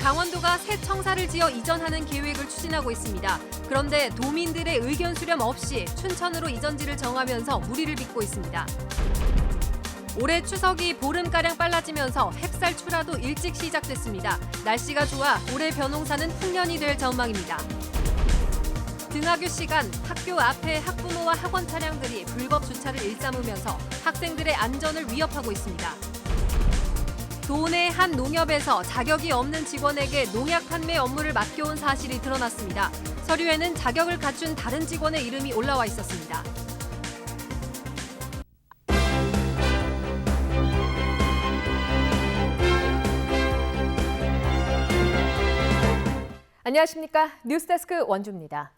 강원도가 새 청사를 지어 이전하는 계획을 추진하고 있습니다. 그런데 도민들의 의견 수렴 없이 춘천으로 이전지를 정하면서 무리를 빚고 있습니다. 올해 추석이 보름가량 빨라지면서 햅쌀 출하도 일찍 시작됐습니다. 날씨가 좋아 올해 벼농사는 풍년이 될 전망입니다. 등하교 시간, 학교 앞에 학부모와 학원 차량들이 불법 주차를 일삼으면서 학생들의 안전을 위협하고 있습니다. 도내 한 농협에서 자격이 없는 직원에게 농약 판매 업무를 맡겨온 사실이 드러났습니다. 서류에는 자격을 갖춘 다른 직원의 이름이 올라와 있었습니다. 안녕하십니까. 뉴스데스크 원주입니다.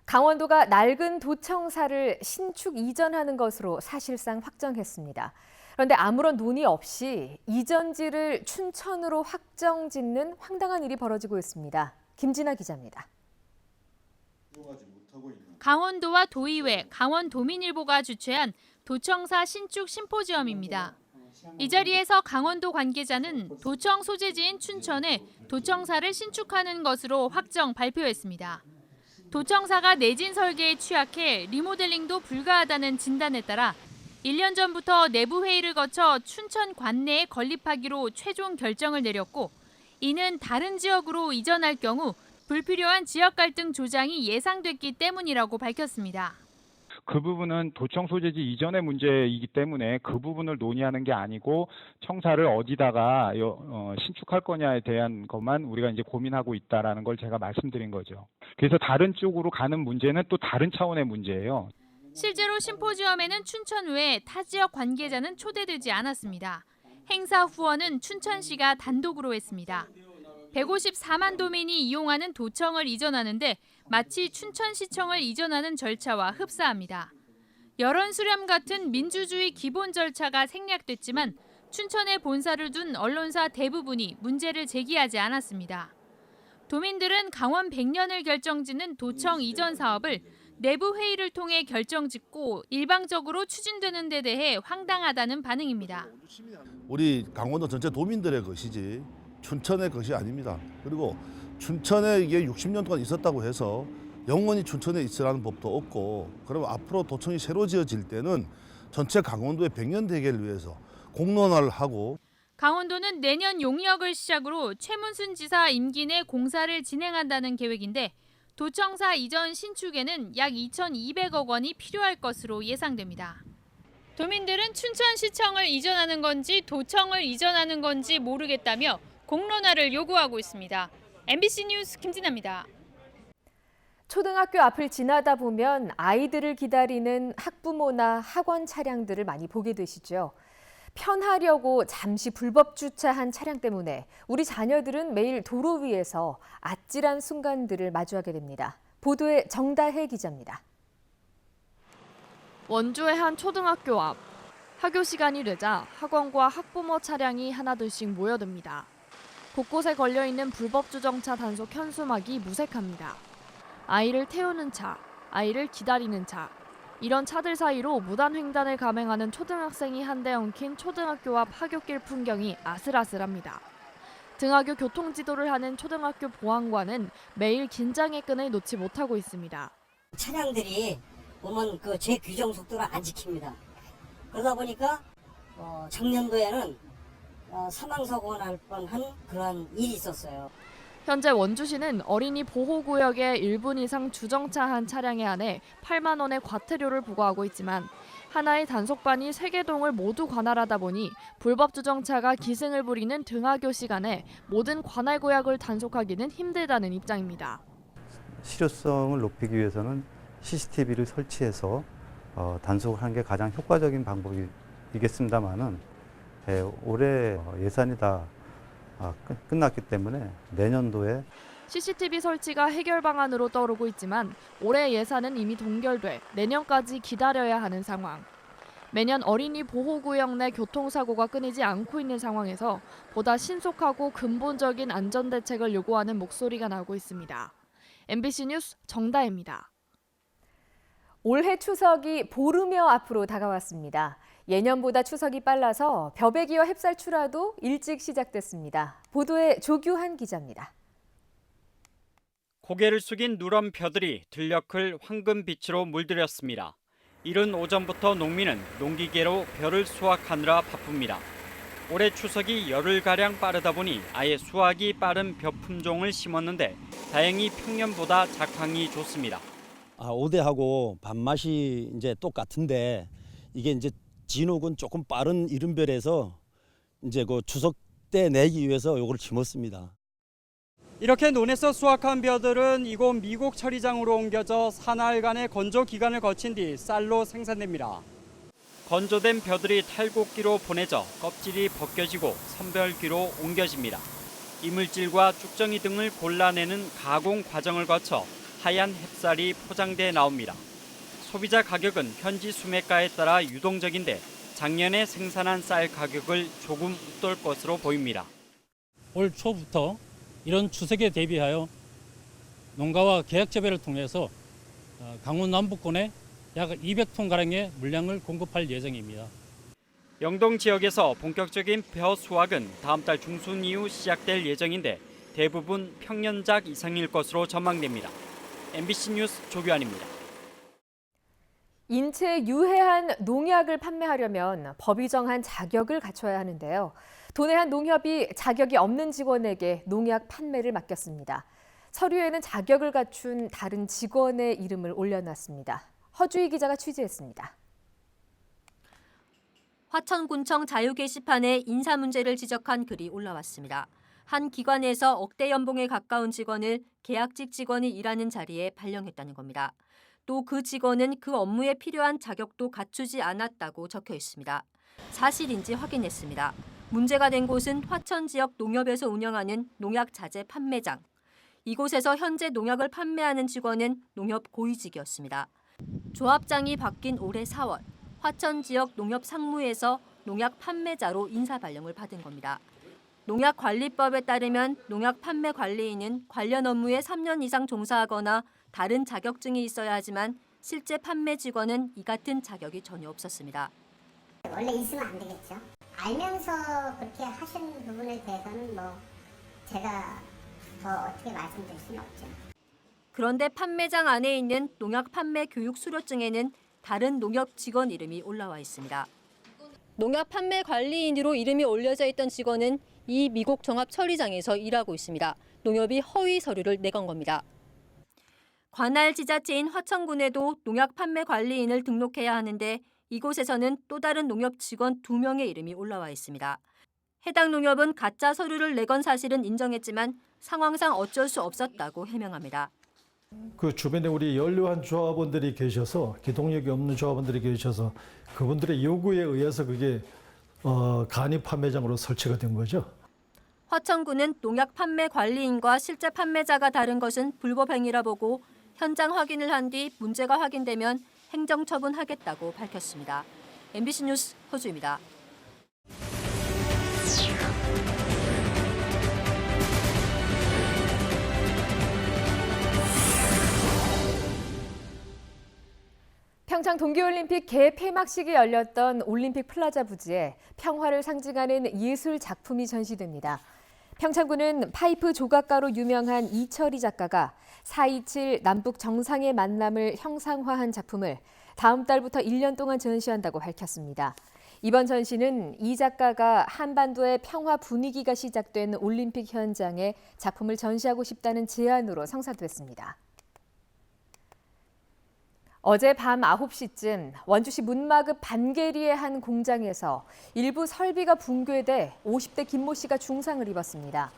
강원도가 낡은 도청사를 신축 이전하는 것으로 사실상 확정했습니다. 그런데 아무런 논의 없이 이전지를 춘천으로 확정 짓는 황당한 일이 벌어지고 있습니다. 김진아 기자입니다. 강원도와 도의회, 강원도민일보가 주최한 도청사 신축 심포지엄입니다. 이 자리에서 강원도 관계자는 도청 소재지인 춘천에 도청사를 신축하는 것으로 확정 발표했습니다. 도청사가 내진 설계에 취약해 리모델링도 불가하다는 진단에 따라 1년 전부터 내부 회의를 거쳐 춘천 관내에 건립하기로 최종 결정을 내렸고, 이는 다른 지역으로 이전할 경우 불필요한 지역 갈등 조장이 예상됐기 때문이라고 밝혔습니다. 그 부분은 도청 소재지 이전의 문제이기 때문에 그 부분을 논의하는 게 아니고 청사를 어디다가 신축할 거냐에 대한 것만 우리가 이제 고민하고 있다라는 걸 제가 말씀드린 거죠. 그래서 다른 쪽으로 가는 문제는 또 다른 차원의 문제예요. 실제로 심포지엄에는 춘천 외에 타 지역 관계자는 초대되지 않았습니다. 행사 후원은 춘천시가 단독으로 했습니다. 154만 도민이 이용하는 도청을 이전하는데 마치 춘천시청을 이전하는 절차와 흡사합니다. 여론 수렴 같은 민주주의 기본 절차가 생략됐지만 춘천에 본사를 둔 언론사 대부분이 문제를 제기하지 않았습니다. 도민들은 강원 100년을 결정짓는 도청 이전 사업을 내부 회의를 통해 결정짓고 일방적으로 추진되는 데 대해 황당하다는 반응입니다. 우리 강원도 전체 도민들의 것이지 춘천의 것이 아닙니다. 그리고 춘천에 이게 60년 동안 있었다고 해서 영원히 춘천에 있으라는 법도 없고, 그러면 앞으로 도청이 새로 지어질 때는 전체 강원도의 100년 대계를 위해서 공론화를 하고. 강원도는 내년 용역을 시작으로 최문순 지사 임기 내 공사를 진행한다는 계획인데 도청사 이전 신축에는 약 2,200억 원이 필요할 것으로 예상됩니다. 도민들은 춘천시청을 이전하는 건지 도청을 이전하는 건지 모르겠다며 공론화를 요구하고 있습니다. MBC 뉴스 김진아입니다. 초등학교 앞을 지나다 보면 아이들을 기다리는 학부모나 학원 차량들을 많이 보게 되시죠. 편하려고 잠시 불법 주차한 차량 때문에 우리 자녀들은 매일 도로 위에서 아찔한 순간들을 마주하게 됩니다. 보도에 정다혜 기자입니다. 원주의 한 초등학교 앞. 학교 시간이 되자 학원과 학부모 차량이 하나둘씩 모여듭니다. 곳곳에 걸려있는 불법 주정차 단속 현수막이 무색합니다. 아이를 태우는 차, 아이를 기다리는 차. 이런 차들 사이로 무단횡단을 감행하는 초등학생이 한 대 엉킨 초등학교 앞 하굣길 풍경이 아슬아슬합니다. 등하교 교통지도를 하는 초등학교 보안관은 매일 긴장의 끈을 놓지 못하고 있습니다. 차량들이 보면 그 제 규정 속도를 안 지킵니다. 그러다 보니까 작년도에는 사망사고가 날 뻔한 그런 일이 있었어요. 현재 원주시는 어린이 보호구역에 1분 이상 주정차한 차량에 한해 8만 원의 과태료를 부과하고 있지만 하나의 단속반이 3개 동을 모두 관할하다 보니 불법 주정차가 기승을 부리는 등하교 시간에 모든 관할 구역을 단속하기는 힘들다는 입장입니다. 실효성을 높이기 위해서는 CCTV를 설치해서 단속을 하는 게 가장 효과적인 방법이겠습니다만은 올해 예산이 다 끝났기 때문에 내년도에 CCTV 설치가 해결 방안으로 떠오르고 있지만 올해 예산은 이미 동결돼 내년까지 기다려야 하는 상황. 매년 어린이 보호구역 내 교통사고가 끊이지 않고 있는 상황에서 보다 신속하고 근본적인 안전대책을 요구하는 목소리가 나오고 있습니다. MBC 뉴스 정다혜입니다. 올해 추석이 보름여 앞으로 다가왔습니다. 예년보다 추석이 빨라서 벼베기와 햅쌀 출하도 일찍 시작됐습니다. 보도에 조규한 기자입니다. 고개를 숙인 누런 벼들이 들녘을 황금빛으로 물들였습니다. 이른 오전부터 농민은 농기계로 벼를 수확하느라 바쁩니다. 올해 추석이 열흘가량 빠르다 보니 아예 수확이 빠른 벼 품종을 심었는데 다행히 평년보다 작황이 좋습니다. 오대하고 밥맛이 이제 똑같은데 이게 이제 진흙은 조금 빠른 이른별에서 이제 그 추석 때 내기 위해서 요걸 심었습니다. 이렇게 논에서 수확한 벼들은 이곳 미곡 처리장으로 옮겨져 사나흘간의 건조 기간을 거친 뒤 쌀로 생산됩니다. 건조된 벼들이 탈곡기로 보내져 껍질이 벗겨지고 선별기로 옮겨집니다. 이물질과 쭉정이 등을 골라내는 가공 과정을 거쳐 하얀 햅쌀이 포장돼 나옵니다. 소비자 가격은 현지 수매가에 따라 유동적인데 작년에 생산한 쌀 가격을 조금 웃돌 것으로 보입니다. 올 초부터 이런 추석에 대비하여 농가와 계약 재배를 통해서 강원 남부권에 약 200톤가량의 물량을 공급할 예정입니다. 영동 지역에서 본격적인 벼 수확은 다음 달 중순 이후 시작될 예정인데 대부분 평년작 이상일 것으로 전망됩니다. MBC 뉴스 조규환입니다. 인체에 유해한 농약을 판매하려면 법이 정한 자격을 갖춰야 하는데요. 도내한 농협이 자격이 없는 직원에게 농약 판매를 맡겼습니다. 서류에는 자격을 갖춘 다른 직원의 이름을 올려놨습니다. 허주희 기자가 취재했습니다. 화천군청 자유 게시판에 인사 문제를 지적한 글이 올라왔습니다. 한 기관에서 억대 연봉에 가까운 직원을 계약직 직원이 일하는 자리에 발령했다는 겁니다. 또 그 직원은 그 업무에 필요한 자격도 갖추지 않았다고 적혀 있습니다. 사실인지 확인했습니다. 문제가 된 곳은 화천 지역 농협에서 운영하는 농약 자재 판매장. 이곳에서 현재 농약을 판매하는 직원은 농협 고위직이었습니다. 조합장이 바뀐 올해 4월, 화천 지역 농협 상무에서 농약 판매자로 인사 발령을 받은 겁니다. 농약관리법에 따르면 농약 판매 관리인은 관련 업무에 3년 이상 종사하거나 다른 자격증이 있어야 하지만 실제 판매 직원은 이 같은 자격이 전혀 없었습니다. 원래 있으면 안 되겠죠. 알면서 그렇게 하신 부분에 대해서는 제가 더 어떻게 말씀드릴 수는 없죠. 그런데 판매장 안에 있는 농약 판매 교육 수료증에는 다른 농협 직원 이름이 올라와 있습니다. 농약 판매 관리인으로 이름이 올려져 있던 직원은 이 미곡 정합 처리장에서 일하고 있습니다. 농협이 허위 서류를 내건 겁니다. 관할 지자체인 화천군에도 농약 판매 관리인을 등록해야 하는데 이곳에서는 또 다른 농협 직원 2명의 이름이 올라와 있습니다. 해당 농협은 가짜 서류를 내건 사실은 인정했지만 상황상 어쩔 수 없었다고 해명합니다. 그 주변에 우리 연료한 조합원들이 계셔서 기동력이 없는 조합원들이 계셔서 그분들의 요구에 의해서 그게 간이 판매장으로 설치가 된 거죠. 화천군은 농약 판매 관리인과 실제 판매자가 다른 것은 불법 행위라 보고 현장 확인을 한 뒤 문제가 확인되면 행정처분하겠다고 밝혔습니다. MBC 뉴스 허주입니다. 평창 동계올림픽 개폐막식이 열렸던 올림픽 플라자 부지에 평화를 상징하는 예술 작품이 전시됩니다. 평창군은 파이프 조각가로 유명한 이철희 작가가 4.27 남북 정상의 만남을 형상화한 작품을 다음 달부터 1년 동안 전시한다고 밝혔습니다. 이번 전시는 이 작가가 한반도의 평화 분위기가 시작된 올림픽 현장에 작품을 전시하고 싶다는 제안으로 성사됐습니다. 어제 밤 9시쯤 원주시 문마급 반계리의 한 공장에서 일부 설비가 붕괴돼 50대 김모 씨가 중상을 입었습니다.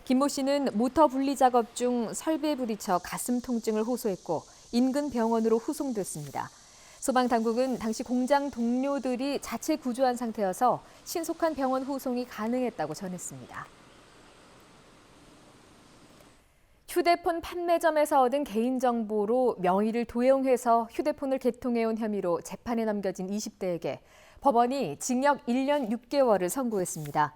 김모 씨는 모터 분리 작업 중 설비에 부딪혀 가슴 통증을 호소했고 인근 병원으로 후송됐습니다. 소방당국은 당시 공장 동료들이 자체 구조한 상태여서 신속한 병원 후송이 가능했다고 전했습니다. 휴대폰 판매점에서 얻은 개인정보로 명의를 도용해서 휴대폰을 개통해온 혐의로 재판에 넘겨진 20대에게 법원이 징역 1년 6개월을 선고했습니다.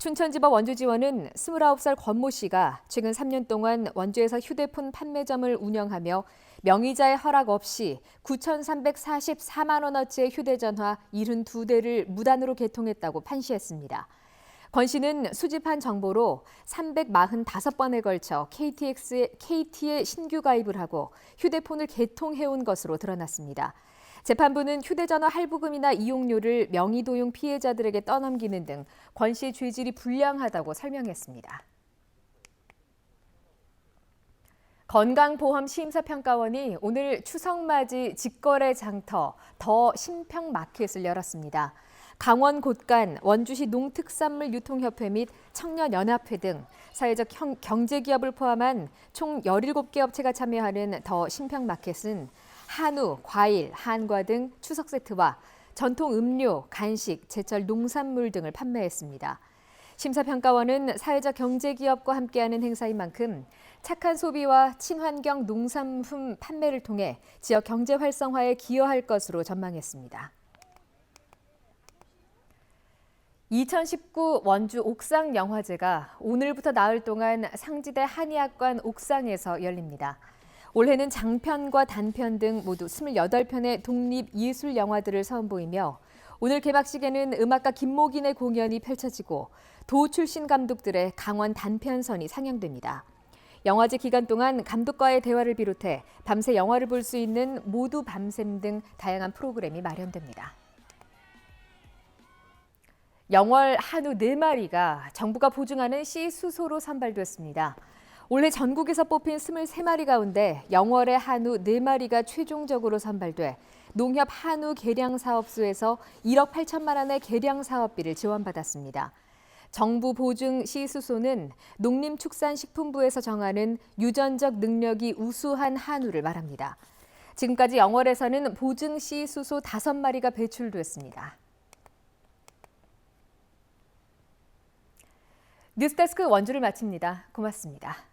춘천지법 원주지원은 29살 권모 씨가 최근 3년 동안 원주에서 휴대폰 판매점을 운영하며 명의자의 허락 없이 9,344만 원어치의 휴대전화 72대를 무단으로 개통했다고 판시했습니다. 권 씨는 수집한 정보로 345번에 걸쳐 KT에 신규 가입을 하고 휴대폰을 개통해온 것으로 드러났습니다. 재판부는 휴대전화 할부금이나 이용료를 명의도용 피해자들에게 떠넘기는 등 권 씨의 죄질이 불량하다고 설명했습니다. 건강보험시임사평가원이 오늘 추석맞이 직거래 장터 더 신평마켓을 열었습니다. 강원 곳간, 원주시 농특산물 유통협회 및 청년연합회 등 사회적 경제기업을 포함한 총 17개 업체가 참여하는 더 신평마켓은 한우, 과일, 한과 등 추석 세트와 전통 음료, 간식, 제철 농산물 등을 판매했습니다. 심사평가원은 사회적 경제기업과 함께하는 행사인 만큼 착한 소비와 친환경 농산품 판매를 통해 지역 경제 활성화에 기여할 것으로 전망했습니다. 2019 원주 옥상영화제가 오늘부터 나흘 동안 상지대 한의학관 옥상에서 열립니다. 올해는 장편과 단편 등 모두 28편의 독립예술영화들을 선보이며 오늘 개막식에는 음악가 김목인의 공연이 펼쳐지고 도 출신 감독들의 강원 단편선이 상영됩니다. 영화제 기간 동안 감독과의 대화를 비롯해 밤새 영화를 볼 수 있는 모두 밤샘 등 다양한 프로그램이 마련됩니다. 영월 한우 4마리가 정부가 보증하는 C수소로 선발됐습니다. 올해 전국에서 뽑힌 23마리 가운데 영월의 한우 4마리가 최종적으로 선발돼 농협 한우 개량사업소에서 1억 8천만 원의 개량사업비를 지원받았습니다. 정부 보증 C수소는 농림축산식품부에서 정하는 유전적 능력이 우수한 한우를 말합니다. 지금까지 영월에서는 보증 C수소 5마리가 배출됐습니다. 뉴스데스크 원주를 마칩니다. 고맙습니다.